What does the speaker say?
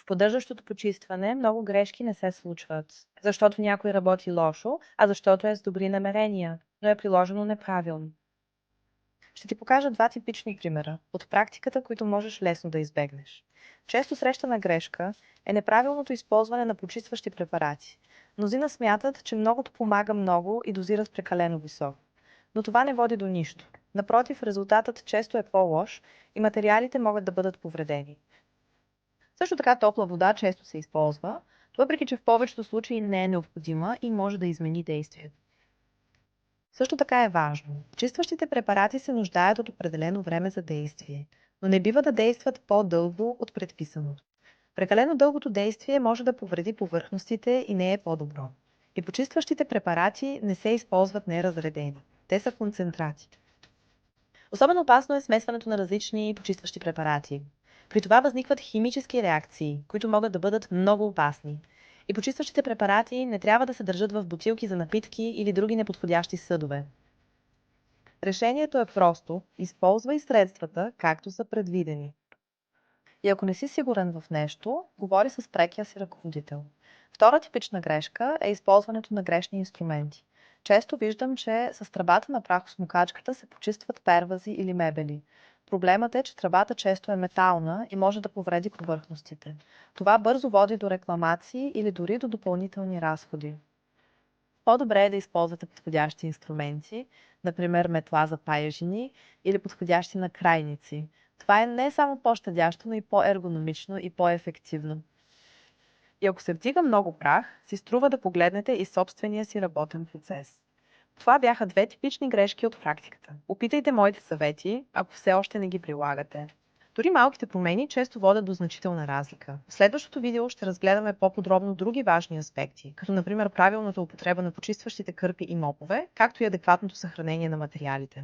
В поддържащото почистване много грешки не се случват, защото някой работи лошо, а защото е с добри намерения, но е приложено неправилно. Ще ти покажа два типични примера от практиката, които можеш лесно да избегнеш. Често срещана грешка е неправилното използване на почистващи препарати. Мнозина смятат, че многото помага много и дозират прекалено високо. Но това не води до нищо. Напротив, резултатът често е по-лош и материалите могат да бъдат повредени. Също така топла вода често се използва, въпреки че в повечето случаи не е необходима и може да измени действието. Също така е важно. Чистващите препарати се нуждаят от определено време за действие, но не бива да действат по-дълго от предписаното. Прекалено дългото действие може да повреди повърхностите и не е по-добро. И почистващите препарати не се използват неразредени. Те са концентрати. Особено опасно е смесването на различни почистващи препарати. При това възникват химически реакции, които могат да бъдат много опасни. И почистващите препарати не трябва да се държат в бутилки за напитки или други неподходящи съдове. Решението е просто – използвай средствата, както са предвидени. И ако не си сигурен в нещо, говори с прекия си ръководител. Втора типична грешка е използването на грешни инструменти. Често виждам, че с тръбата на прахосмукачката се почистват первази или мебели. Проблемът е, че тръбата често е метална и може да повреди повърхностите. Това бързо води до рекламации или дори до допълнителни разходи. По-добре е да използвате подходящи инструменти, например метла за паяжини или подходящи накрайници. Това е не само по-щадящо, но и по-ергономично и по-ефективно. И ако се вдига много прах, си струва да погледнете и собствения си работен процес. Това бяха две типични грешки от практиката. Опитайте моите съвети, ако все още не ги прилагате. Дори малките промени често водят до значителна разлика. В следващото видео ще разгледаме по-подробно други важни аспекти, като например правилната употреба на почистващите кърпи и мопове, както и адекватното съхранение на материалите.